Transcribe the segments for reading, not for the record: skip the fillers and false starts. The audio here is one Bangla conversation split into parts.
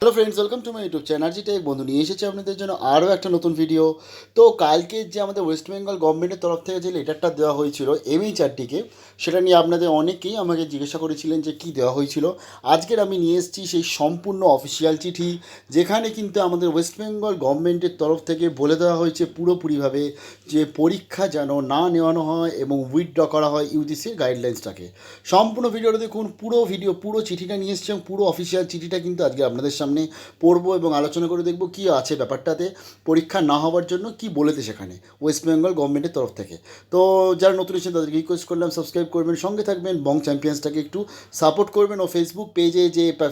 Hello friends, welcome to my YouTube channel. Tech বন্ধু নিয়ে এসেছে আপনাদের জন্য আরও একটা নতুন ভিডিও। তো কালকে যে আমাদের ওয়েস্ট বেঙ্গল গভর্নমেন্টের তরফ থেকে যে লেটারটা দেওয়া হয়েছিল এমএইচআরটিকে, সেটা নিয়ে আপনাদের অনেকেই আমাকে জিজ্ঞাসা করেছিলেন যে কী দেওয়া হয়েছিল। আজকের আমি নিয়ে এসেছি সেই সম্পূর্ণ অফিসিয়াল চিঠি, যেখানে কিন্তু আমাদের ওয়েস্ট বেঙ্গল গভর্নমেন্টের তরফ থেকে বলে দেওয়া হয়েছে পুরোপুরিভাবে যে পরীক্ষা যেন না নেওয়ানো হয় এবং উইথড্র করা হয় ইউজিসির গাইডলাইন্সটাকে। সম্পূর্ণ ভিডিওটা দেখুন, পুরো চিঠিটা নিয়ে এসেছি এবং পুরো অফিসিয়াল চিঠিটা কিন্তু আজকে আপনাদের সামনে পড়বো এবং আলোচনা করে দেখব কী আছে ব্যাপারটাতে, পরীক্ষা না হওয়ার জন্য কি বলেছে সেখানে ওয়েস্ট বেঙ্গল গভর্নমেন্টের তরফ থেকে। তো যারা নতুন এসেছেন তাদেরকে রিকোয়েস্ট করলাম সাবস্ক্রাইব করবেন, সঙ্গে থাকবেন, বং চ্যাম্পিয়ন্সটাকে একটু সাপোর্ট করবেন ও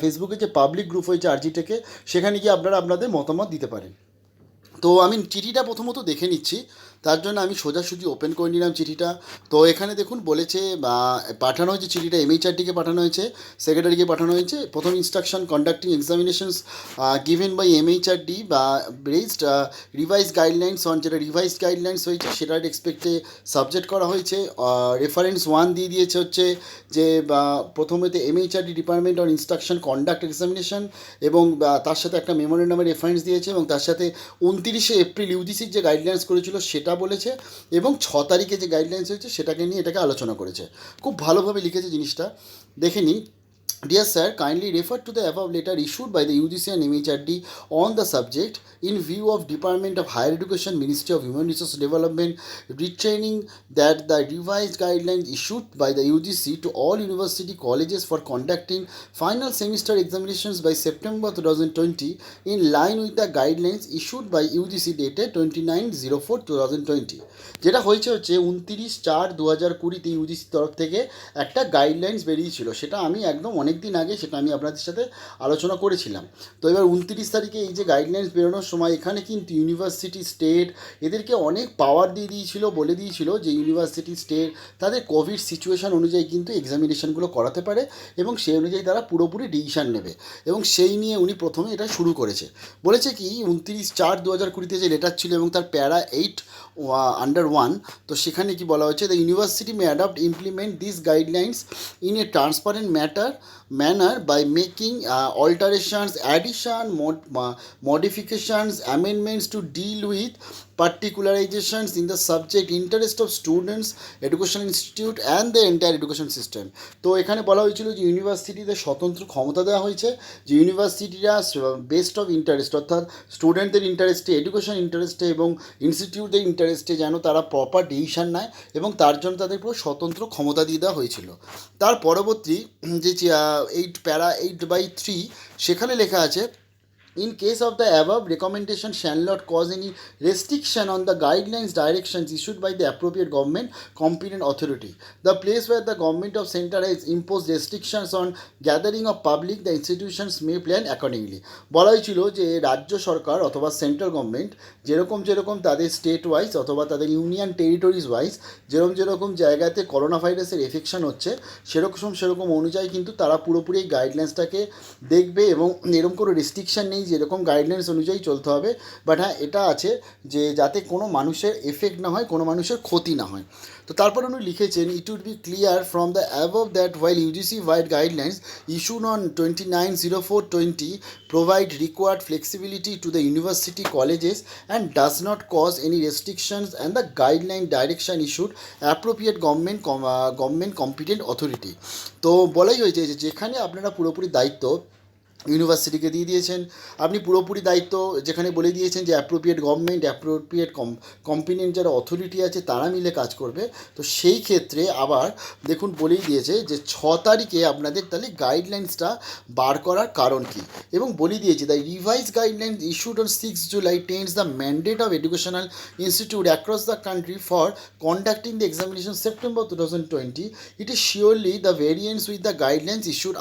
ফেসবুকে যে পাবলিক গ্রুপ হয়েছে আরজিটেকে, সেখানে গিয়ে আপনারা আপনাদের মতামত দিতে পারেন। তো আমি চিঠিটা প্রথমত দেখে নিচ্ছি, তার জন্য আমি সোজাসুজি ওপেন করে নিলাম চিঠিটা। তো এখানে দেখুন বলেছে পাঠানো হয়েছে চিঠিটা এমএইচআরটিকে পাঠানো হয়েছে, সেক্রেটারিকে পাঠানো হয়েছে। প্রথম instruction conducting examinations given by MHRD বা রেজড রিভাইজ গাইডলাইন্স অন, যেটা রিভাইজড গাইডলাইন্স হয়েছে সেটার এক্সপেক্টে সাবজেক্ট করা হয়েছে। রেফারেন্স 1 দিয়ে দিয়েছে হচ্ছে যে প্রথমেতে MHRD department on instruction conduct examination, এবং তার সাথে একটা মেমোরেন্ডামের রেফারেন্স দিয়েছে, এবং তার সাথে 29শে এপ্রিল ইউজিসির যে গাইডলাইন্স করেছিল সেটা বলেছে, এবং 6 তারিখে যে গাইডলাইন্স হয়েছে সেটাকে নিয়ে এটাকে আলোচনা করেছে। খুব ভালোভাবে লিখেছে জিনিসটা, দেখে নিই। Dear sir, kindly refer to the above letter issued by the UGC and MHRD on the subject in view of Department of Higher Education, Ministry of Human Resource Development, retraining that the revised guidelines issued by the UGC to all university colleges for conducting final semester examinations by September 2020 in line with the guidelines issued by UGC dated 29/04/2020। যেটা হয়েছে হচ্ছে 29/4/2020 ইউজিসির তরফ থেকে একটা গাইডলাইন্স বেরিয়েছিল, সেটা আমি একদম অনেক দিন আগে সেটা আমি আপনাদের সাথে আলোচনা করেছিলাম। তো এবার 29 তারিখে এই যে গাইডলাইন্স বেরোনোর সময় এখানে কিন্তু ইউনিভার্সিটি, স্টেট এদেরকে অনেক পাওয়ার দিয়ে দিয়েছিল, বলে দিয়েছিল যে ইউনিভার্সিটি, স্টেট তাদের কোভিড সিচুয়েশান অনুযায়ী কিন্তু এক্সামিনেশনগুলো করাতে পারে এবং সেই অনুযায়ী তারা পুরোপুরি ডিসিশান নেবে, এবং সেই নিয়ে উনি প্রথমে এটা শুরু করেছে। বলেছে কি 29/4/2020 যে লেটার ছিল এবং তার প্যারা 8 আন্ডার 1, তো সেখানে কি বলা হয়েছে, the university May adopt implement this guidelines in a transparent manner by making alterations, modifications, amendments to deal with particularizations in the subject interest of students, education institute and the entire education system। তো এখানে বলা হয়েছিল যে ইউনিভার্সিটিতে স্বতন্ত্র ক্ষমতা দেওয়া হয়েছে, যে ইউনিভার্সিটিরা বেস্ট অফ ইন্টারেস্ট অর্থাৎ স্টুডেন্টদের ইন্টারেস্টে, এডুকেশন ইন্টারেস্টে এবং ইনস্টিটিউটদের ইন্টারেস্টে যেন তারা প্রপার ডিসিশান নেয়, এবং তার জন্য তাদের পুরো স্বতন্ত্র ক্ষমতা দিয়ে দেওয়া হয়েছিল। তার পরবর্তী যে 8/3 সেখানে লেখা আছে, in case of the above recommendation shall not cause any restriction on the guidelines directions issued by the appropriate government competent authority, the place where the government of center has imposed restrictions on gathering of public, the institutions may plan accordingly। বলা হয়েছিল যে রাজ্য সরকার অথবা সেন্ট্রাল গভর্নমেন্ট যেরকম যেরকম তাদের স্টেট ওয়াইজ অথবা তাদের ইউনিয়ন টেরিটরিজ ওয়াইজ যেরকম যেরকম জায়গাতে করোনা ভাইরাসের এফেকশন হচ্ছে সেরকম অনুযায়ী কিন্তু তারা পুরোপুরি এই গাইডলাইন্সটাকে দেখবে, এবং এরকম কোনো রেস্ট্রিকশান নেই যেরকম গাইডলাইন্স অনুযায়ী চলতে হবে। বাট হ্যাঁ, এটা আছে যে যাতে কোনো মানুষের এফেক্ট না হয়, কোনো মানুষের ক্ষতি না হয়। তো তারপর উনি লিখেছেন, it would be clear from the above that while UGC wide guidelines issued on 29/04/20 provide required flexibility to the university colleges and does not cause any restrictions, and the guideline direction issued appropriate government competent authority। তো বলাই হয়েছে যে যেখানে আপনারা পুরোপুরি দায়িত্ব ইউনিভার্সিটিকে দিয়ে দিয়েছেন, আপনি পুরোপুরি দায়িত্ব যেখানে বলে দিয়েছেন যে অ্যাপ্রোপ্রিয়েট গভর্নমেন্ট, অ্যাপ্রোপ্রিয়েট কম্পিটেন্ট যারা অথরিটি আছে তারা মিলে কাজ করবে। তো সেই ক্ষেত্রে আবার দেখুন বলেই দিয়েছে যে 6 তারিখে আপনাদের তাহলে গাইডলাইন্সটা বার করার কারণ কী, এবং বলে দিয়েছে the revise guidelines issued on 6 July tense the mandate of educational institute across the country for conducting the examination September 2020, it is surely the variance with the guidelines issued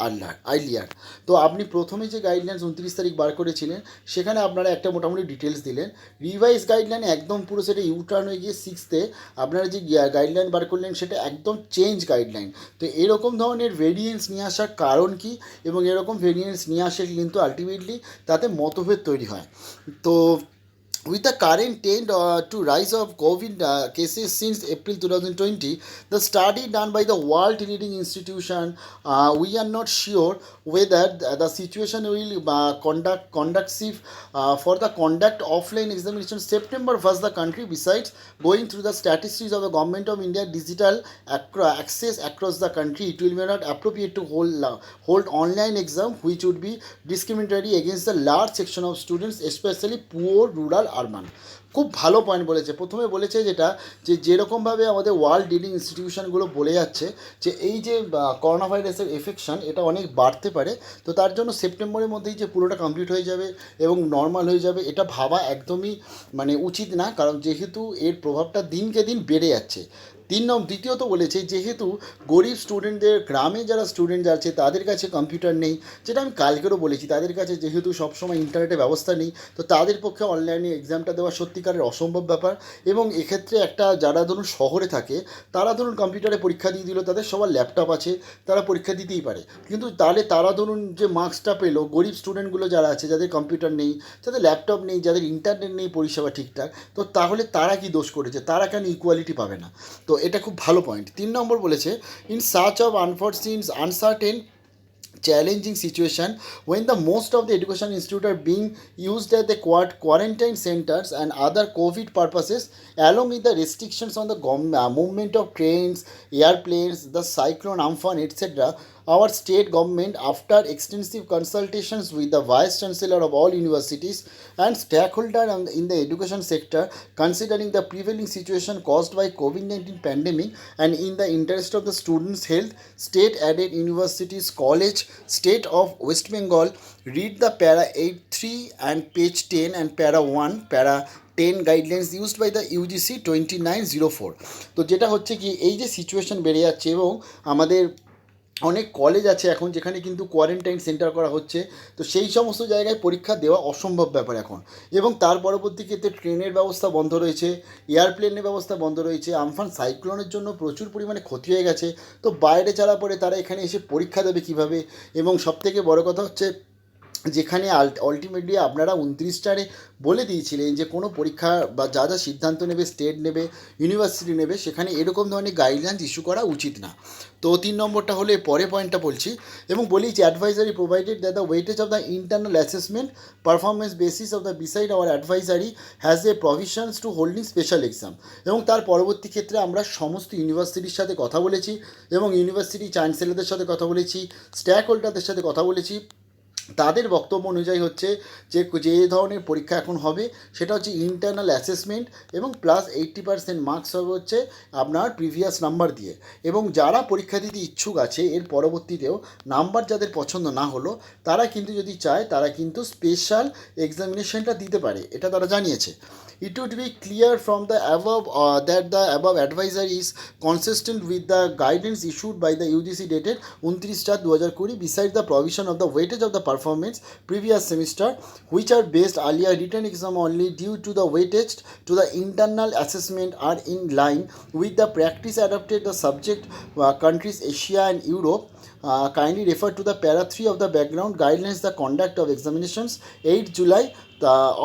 earlier. তো আপনি প্রথমে যে গাইডলাইন্স 29 তারিখ বার করেছিলেন সেখানে আপনারা একটা মোটামুটি ডিটেলস দিলেন, রিভাইজ গাইডলাইন একদম পুরো সেটা ইউটার্ন হয়ে গিয়ে 6th আপনারা যে গাইডলাইন বার করলেন সেটা একদম চেঞ্জ গাইডলাইন। তো এরকম ধরনের ভেরিয়েন্স নিয়ে আসার কারণ কি, এবং এরকম ভেরিয়েন্স নিয়ে আসে কিন্তু আলটিমেটলি তাতে মতভেদ তৈরি হয়। তো With the current trend to rise of COVID cases since April 2020, the study done by the world leading institution, we are not sure whether the situation will conducive for the conduct offline examination. September was the country, besides going through the statistics of the government of India digital access across the country, it will be not appropriate to hold online exam, which would be discriminatory against the large section of students, especially poor rural urban. খুব ভালো পয়েন্ট বলেছে। প্রথমে বলেছে যেটা, যে যেরকমভাবে আমাদের ওয়ার্ল্ড লিডিং ইনস্টিটিউশনগুলো বলে যাচ্ছে যে এই যে করোনা ভাইরাসের এফেকশন এটা অনেক বাড়তে পারে, তো তার জন্য সেপ্টেম্বরের মধ্যেই যে পুরোটা কমপ্লিট হয়ে যাবে এবং নর্মাল হয়ে যাবে, এটা ভাবা একদমই মানে উচিত না, কারণ যেহেতু এর প্রভাবটা দিনকে দিন বেড়ে যাচ্ছে। দ্বিতীয়ত বলেছে, যেহেতু গরিব স্টুডেন্টদের, গ্রামে যারা স্টুডেন্ট আছে তাদের কাছে কম্পিউটার নেই, যেটা আমি কালকেরও বলেছি, তাদের কাছে যেহেতু সবসময় ইন্টারনেটের ব্যবস্থা নেই, তো তাদের পক্ষে অনলাইনে এক্সামটা দেওয়া সত্যিকারের অসম্ভব ব্যাপার। এবং এক্ষেত্রে একটা, যারা ধরুন শহরে থাকে তারা ধরুন কম্পিউটারে পরীক্ষা দিয়ে দিল, তাদের সবার ল্যাপটপ আছে, তারা পরীক্ষা দিতেই পারে, কিন্তু তাহলে তারা ধরুন যে মার্কসটা পেলো, গরিব স্টুডেন্টগুলো যারা আছে, যাদের কম্পিউটার নেই, যাদের ল্যাপটপ নেই, যাদের ইন্টারনেট নেই পরিষেবা ঠিকঠাক, তো তাহলে তারা কি দোষ করেছে, তারা কেন ইকুয়ালিটি পাবে না? তো এটা খুব ভালো পয়েন্ট। 3 নম্বর বলেছে, in search of unforeseen uncertain challenging situation when the most of the education institute are being used as the quarantine centers and other covid purposes, along with the restrictions on the movement of trains, airplanes, the cyclone Amphan, etc. Our state government, after extensive consultations with the vice chancellor of all universities and stakeholders in the education sector, considering the prevailing situation caused by COVID-19 pandemic and in the interest of the students' health, state added universities college state of West Bengal, read the para 83 and page 10 and para 1 para 10 guidelines used by the UGC 2904। তো যেটা হচ্ছে কি, এই যে সিচুয়েশন বেড়ে যাচ্ছে এবং আমাদের অনেক কলেজ আছে এখন যেখানে কিন্তু কোয়ারেন্টাইন সেন্টার করা হচ্ছে, তো সেই সমস্ত জায়গায় পরীক্ষা দেওয়া অসম্ভব ব্যাপার এখন। এবং তার পরবর্তী ক্ষেত্রে ট্রেনের ব্যবস্থা বন্ধ রয়েছে, এয়ারপ্লেনের ব্যবস্থা বন্ধ রয়েছে, আমফান সাইক্লোনের জন্য প্রচুর পরিমাণে ক্ষতি হয়ে গেছে, তো বাইরে যারা পড়ে তারা এখানে এসে পরীক্ষা দেবে কীভাবে? এবং সবথেকে বড় কথা হচ্ছে, যেখানে আলটিমেটলি আপনারা 29টারে বলে দিয়েছিলেন যে কোনো পরীক্ষা বা যা যা সিদ্ধান্ত নেবে, স্টেট নেবে, ইউনিভার্সিটি নেবে, সেখানে এরকম ধরনের গাইডলাইন্স ইস্যু করা উচিত না। তো 3 নম্বরটা হলে পরে পয়েন্টটা বলছি, এবং বলি যে advisory provided that the weightage of the internal assessment performance basis of the beside our advisory has a provisions to holding special exam. এবং তার পরবর্তী ক্ষেত্রে আমরা সমস্ত ইউনিভার্সিটির সাথে কথা বলেছি এবং ইউনিভার্সিটি চ্যান্সেলরদের সাথে কথা বলেছি, স্ট্যাক হোল্ডারদের সাথে কথা বলেছি। তাদের বক্তব্য অনুযায়ী হচ্ছে যে যে ধরনের পরীক্ষা এখন হবে সেটা হচ্ছে ইন্টারনাল অ্যাসেসমেন্ট এবং প্লাস 80% মার্কস হবে হচ্ছে আপনার প্রিভিয়াস নাম্বার দিয়ে। এবং যারা পরীক্ষা দিতে ইচ্ছুক আছে এর পরবর্তীতেও, নাম্বার যাদের পছন্দ না হলো তারা কিন্তু যদি চায় তারা কিন্তু স্পেশাল এক্সামিনেশনটা দিতে পারে, এটা তারা জানিয়েছে। It would be clear from the above that the above advisory is consistent with the guidance issued by the UGC dated 29/4/2020, besides the provision of the weightage of the performance previous semester, which are based earlier written exam only due to the weightage to the internal assessment, are in line with the practice adopted the subject countries Asia and Europe. Kindly refer to the para 3 of the background guidelines, the conduct of examinations 8 July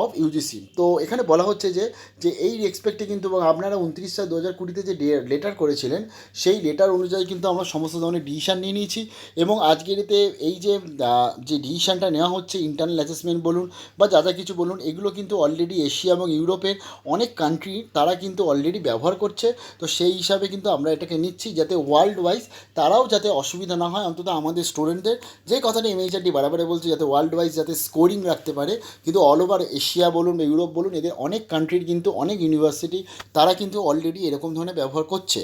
of UGC. তো এখানে বলা হচ্ছে যে যে এই রেসপেক্টে কিন্তু আপনারা 29/4/2020 যে লেটার করেছিলেন সেই লেটার অনুযায়ী কিন্তু আমরা সমস্ত ধরনের ডিসিশান নিয়ে নিয়েছি। এবং আজকের এতে এই যে ডিসিশানটা নেওয়া হচ্ছে, ইন্টারনাল অ্যাসেসমেন্ট বলুন বা যা যা কিছু বলুন, এগুলো কিন্তু অলরেডি এশিয়া এবং ইউরোপের অনেক কান্ট্রি তারা কিন্তু অলরেডি ব্যবহার করছে। তো সেই হিসাবে কিন্তু আমরা এটাকে নিচ্ছি যাতে ওয়ার্ল্ড ওয়াইজ তারাও যাতে অসুবিধা না হয়, অন্তত আমাদের স্টুডেন্টদের, যে কথাটা এমএইচআরডি বারবার বলছে, যাতে ওয়ার্ল্ড ওয়াইজ যাতে স্কোরিং রাখতে পারে। কিন্তু অল ওভার এশিয়া বলুন বা ইউরোপ বলুন, এদের অনেক কান্ট্রির কিন্তু অনেক ইউনিভার্সিটি তারা কিন্তু অলরেডি এরকম ধরনের ব্যবহার করছে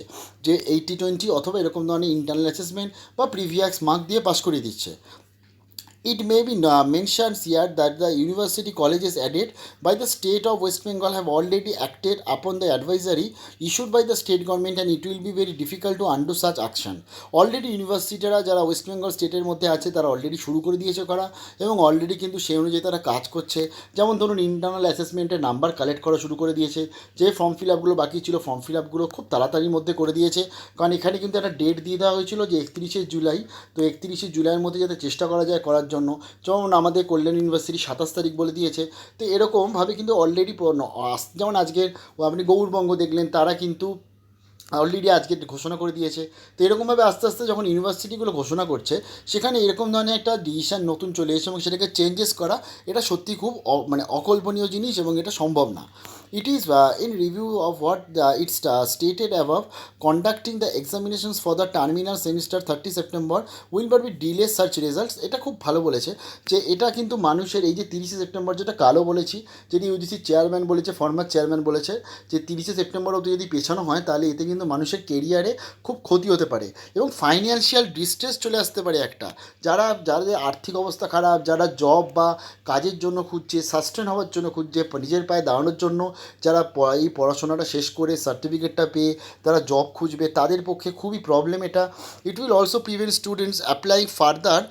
যে 80-20 অথবা এরকম ধরনের ইন্টারনাল অ্যাসেসমেন্ট বা প্রিভিয়াস মার্ক দিয়ে পাস করিয়ে দিচ্ছে। It may be mentioned here that the university colleges added by the state of West Bengal have already acted upon the advisory issued by the state government, and it will be very difficult to undo such action. Already ইউনিভার্সিটিরা যারা ওয়েস্ট বেঙ্গল স্টেটের মধ্যে আছে তারা অলরেডি শুরু করে দিয়েছে করা, এবং অলরেডি কিন্তু সেই অনুযায়ী তারা কাজ করছে। যেমন ধরুন ইন্টারনাল অ্যাসেসমেন্টের নাম্বার কালেক্ট করা শুরু করে দিয়েছে, যে ফর্ম ফিল আপগুলো বাকি ছিল ফর্ম ফিল আপগুলো খুব তাড়াতাড়ির মধ্যে করে দিয়েছে, কারণ এখানে কিন্তু একটা ডেট দিয়ে দেওয়া হয়েছিল যে 31শে জুলাই। তো 31শে জুলাইয়ের মধ্যে যাতে চেষ্টা করা যায় করার জন্য, যেমন আমাদের কল্যাণ ইউনিভার্সিটি 27 তারিখ বলে দিয়েছে। তো এরকমভাবে কিন্তু অলরেডি যেমন আজকের আপনি গৌড়বঙ্গ দেখলেন, তারা কিন্তু অলরেডি আজকে ঘোষণা করে দিয়েছে। তো এরকমভাবে আস্তে আস্তে যখন ইউনিভার্সিটিগুলো ঘোষণা করছে, সেখানে এরকম ধরনের একটা ডিসিশান নতুন চলে এসেছে এবং সেটাকে চেঞ্জেস করা, এটা সত্যি খুব মানে অকল্পনীয় জিনিস এবং এটা সম্ভব না। It is in review of what it's stated above, conducting the examinations for the terminal semester 30 September will not be delay such results. এটা খুব ভালো বলেছে যে এটা কিন্তু মানুষের এই যে 30 সেপ্টেম্বর, যেটা কালো বলেছি, যেটি ইউজিসি চেয়ারম্যান বলেছে, ফর্মার চেয়ারম্যান বলেছে যে 30 সেপ্টেম্বর অবধি যদি পেছানো হয় তাহলে এতে কিন্তু মানুষের কেরিয়ারে খুব ক্ষতি হতে পারে এবং ফাইন্যান্সিয়াল ডিস্ট্রেস চলে আসতে পারে একটা। যাদের আর্থিক অবস্থা খারাপ, যারা জব বা কাজের জন্য খুঁজছে, সাস্টেন হওয়ার জন্য খুঁজছে, নিজের পায়ে দাঁড়ানোর জন্য যারা এই পড়াশোনাটা শেষ করে সার্টিফিকেটটা পেয়ে তারা জব খুঁজবে, তাদের পক্ষে খুবই প্রবলেম এটা। It will also prevent students apply further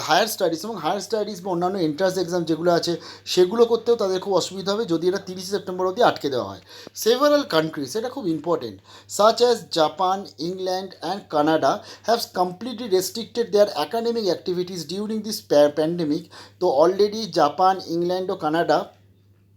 higher studies, এবং হায়ার স্টাডিজ বা অন্যান্য এন্ট্রান্স এক্সাম যেগুলো আছে সেগুলো করতেও তাদের খুব অসুবিধা হবে যদি এটা 30 সেপ্টেম্বর অবধি আটকে দেওয়া হয়। সেভারাল কান্ট্রিজ, এটা খুব important, such as Japan, England and Canada have completely restricted their academic activities during this pandemic. তো অলরেডি জাপান, ইংল্যান্ড ও কানাডা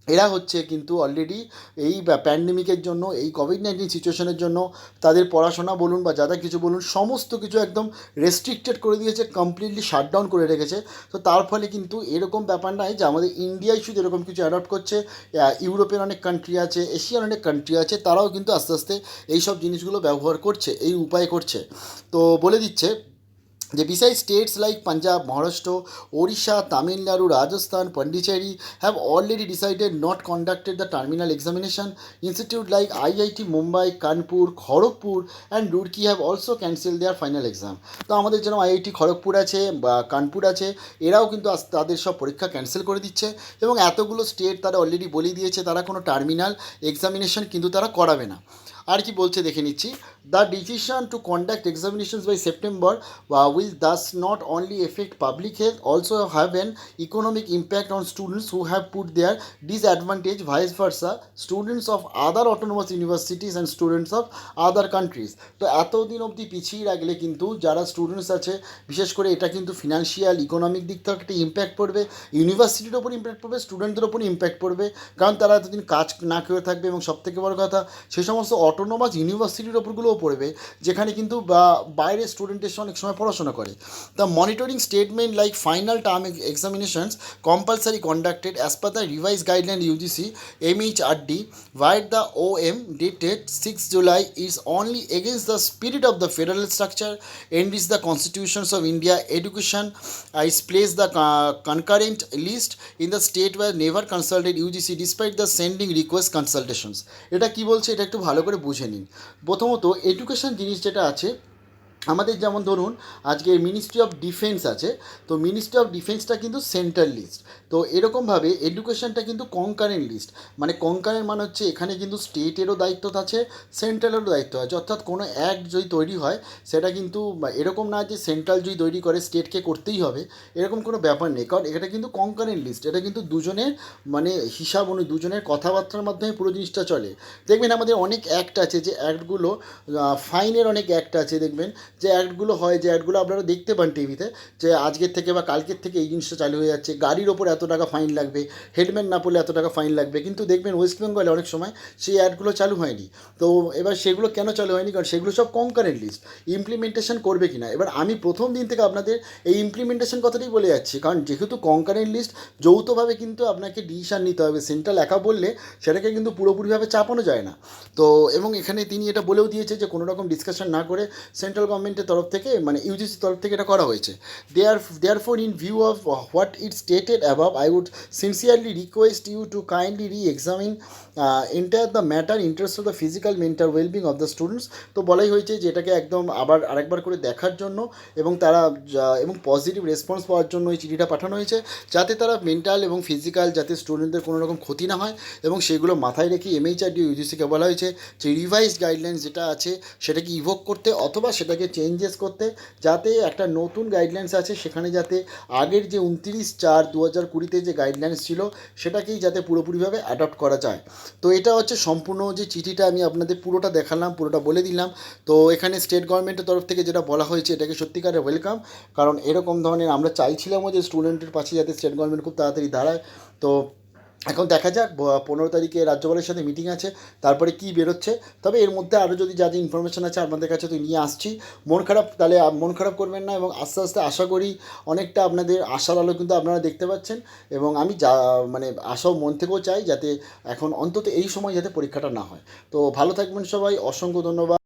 এরা হচ্ছে কিন্তু অলরেডি এই প্যান্ডেমিকের জন্য, এই কোভিড-19 সিচুয়েশনের জন্য তাদের পড়াশোনা বলুন বা যাদের কিছু বলুন, সমস্ত কিছু একদম রেস্ট্রিক্টেড করে দিয়েছে, কমপ্লিটলি শাটডাউন করে রেখেছে। তো তার ফলে কিন্তু এরকম ব্যাপার নাই যে আমাদের ইন্ডিয়ায় শুধু এরকম কিছু অ্যাডপ্ট করছে, ইউরোপের অনেক কান্ট্রি আছে, এশিয়ার অনেক কান্ট্রি আছে, তারাও কিন্তু আস্তে আস্তে এই সব জিনিসগুলো ব্যবহার করছে, এই উপায় করছে। তো বলে দিচ্ছে যে besides states like Punjab, Maharashtra, Odisha, Tamil Nadu, Rajasthan, Pondicherry have already decided not conducted the terminal examination. Institute like IIT Mumbai, Kanpur, Kharagpur and Roorkee have also cancelled their final exam. তো আমাদের যেরকম আইআইটি খড়গপুর আছে বা কানপুর আছে, এরাও কিন্তু তাদের সব পরীক্ষা ক্যান্সেল করে দিচ্ছে এবং এতগুলো স্টেট তারা অলরেডি বলে দিয়েছে তারা কোনো টার্মিনাল এক্সামিনেশন কিন্তু তারা করাবে না। আর কি বলছে দেখে নিচ্ছি। The decision to conduct examinations by September will thus not only affect public health, also have an economic impact on students who have put their disadvantage, vice versa, students of other autonomous universities and students of other countries. তো এতদিন অবধি পিছিয়ে রাখলে কিন্তু যারা স্টুডেন্টস আছে, বিশেষ করে এটা কিন্তু ফিনান্সিয়াল ইকোনমিক দিক থেকে একটা ইম্প্যাক্ট পড়বে, ইউনিভার্সিটির ওপর ইম্প্যাক্ট পড়বে, স্টুডেন্টদের ওপর ইম্প্যাক্ট পড়বে, কারণ তারা এতদিন কাজ না করে থাকবে এবং সবথেকে বড় কথা সেই সমস্ত অটোনোমাস ইউনিভার্সিটির ওপরগুলোও পড়বে যেখানে কিন্তু বাইরের স্টুডেন্টের সঙ্গে অনেক সময় পড়াশোনা করে। The monitoring statement like final term examinations compulsory conducted as per the revised guideline UGC MHRD via the OM dated 6 July is only against the spirit of the federal structure and is the constitutions of India. Education is placed the concurrent list in the state where never consulted UGC despite the sending request consultations. এটা কি বলছে এটা একটু ভালো করে বুঝে নিন। প্রথমত এডুকেশন জিনিস যেটা আছে আমাদের, যেমন ধরুন আজকে মিনিস্ট্রি অফ ডিফেন্স আছে, তো মিনিস্ট্রি অফ ডিফেন্সটা কিন্তু সেন্ট্রাল লিস্ট। তো এরকমভাবে এডুকেশনটা কিন্তু কনকারেন্ট লিস্ট, মানে কনকারেন্ট মানে হচ্ছে এখানে কিন্তু স্টেটেরও দায়িত্ব আছে, সেন্ট্রালেরও দায়িত্ব আছে। অর্থাৎ কোনো অ্যাক্ট যদি তৈরি হয় সেটা কিন্তু এরকম না যে সেন্ট্রাল যদি তৈরি করে স্টেটকে করতেই হবে, এরকম কোনো ব্যাপার নেই, কারণ এটা কিন্তু কনকারেন্ট লিস্ট। এটা কিন্তু দুজনের মানে হিসাব অনুযায়ী দুজনের কথাবার্তার মাধ্যমে পুরো জিনিসটা চলে। দেখবেন আমাদের অনেক অ্যাক্ট আছে, যে অ্যাক্টগুলো ফাইনের অনেক অ্যাক্ট আছে, দেখবেন যে অ্যাডগুলো হয়, যে অ্যাডগুলো আপনারা দেখতে পান টিভিতে, যে আজকের থেকে বা কালকের থেকে এই জিনিসটা চালু হয়ে যাচ্ছে, গাড়ির ওপর এত টাকা ফাইন লাগবে, হেলমেট না পরলে এত টাকা ফাইন লাগবে, কিন্তু দেখবেন ওয়েস্ট বেঙ্গলে অনেক সময় সেই অ্যাডগুলো চালু হয়নি। তো এবার সেগুলো কেন চালু হয়নি, কারণ সেগুলো সব কনকারেন্ট লিস্ট, ইমপ্লিমেন্টেশন করবে কি না। এবার আমি প্রথম দিন থেকে আপনাদের এই ইমপ্লিমেন্টেশন কথাটাই বলে যাচ্ছি, কারণ যেহেতু কনকারেন্ট লিস্ট যৌথভাবে কিন্তু আপনাকে ডিসিশান নিতে হবে, সেন্ট্রাল একা বললে সেটাকে কিন্তু পুরোপুরিভাবে চাপানো যায় না। তো এবং এখানে তিনি এটা বলেও দিয়েছে যে কোনো রকম ডিসকাশন না করে সেন্ট্রাল গভর্নমেন্টের তরফ থেকে মানে ইউজিসির তরফ থেকে এটা করা হয়েছে। Therefore in view of what it stated above, I would sincerely request you to kindly re-examine entire the matter interest of the physical mental well-being of the students. তো বলাই হয়েছে যে এটাকে একদম আবার আরেকবার করে দেখার জন্য এবং তারা এবং পজিটিভ রেসপন্স পাওয়ার জন্য এই চিঠিটা পাঠানো হয়েছে, যাতে তারা মেন্টাল এবং ফিজিক্যাল যাতে স্টুডেন্টদের কোনো রকম ক্ষতি না হয়, এবং সেগুলো মাথায় রেখে এমএইচআরডি ইউজিসিকে বলা হয়েছে যে রিভাইজড গাইডলাইন্স যেটা আছে সেটাকে ইভোক করতে অথবা সেটাকে চেঞ্জেস করতে, যাতে একটা নতুন গাইডলাইন্স আছে সেখানে যাতে আগের যে 29/4/2020 যে গাইডলাইন্স ছিল সেটাকেই যাতে পুরোপুরিভাবে অ্যাডপ্ট করা যায়। তো এটা হচ্ছে সম্পূর্ণ যে চিঠিটা আমি আপনাদের পুরোটা দেখালাম, পুরোটা বলে দিলাম। তো এখানে স্টেট গভর্নমেন্টের তরফ থেকে যেটা বলা হয়েছে এটাকে সত্যিকারে ওয়েলকাম, কারণ এরকম ধরনের আমরা চাইছিলামও যে স্টুডেন্টের পাশে যাতে স্টেট গভর্নমেন্ট খুব তাড়াতাড়ি দাঁড়ায়। তো এখন দেখা যাক 15 তারিখে রাজ্যপালের সাথে মিটিং আছে, তারপরে কি বেরোচ্ছে। তবে এর মধ্যে আরও যদি যা যা ইনফরমেশান আছে আপনাদের কাছে তো নিয়ে আসছি। মন খারাপ করবেন না, এবং আস্তে আস্তে আশা করি অনেকটা আপনাদের আশার আলো কিন্তু আপনারা দেখতে পাচ্ছেন। এবং আমি যা মানে আশাও মন থেকেও চাই যাতে এখন অন্তত এই সময় যাতে পরীক্ষাটা না হয়। তো ভালো থাকবেন সবাই, অসংখ্য ধন্যবাদ।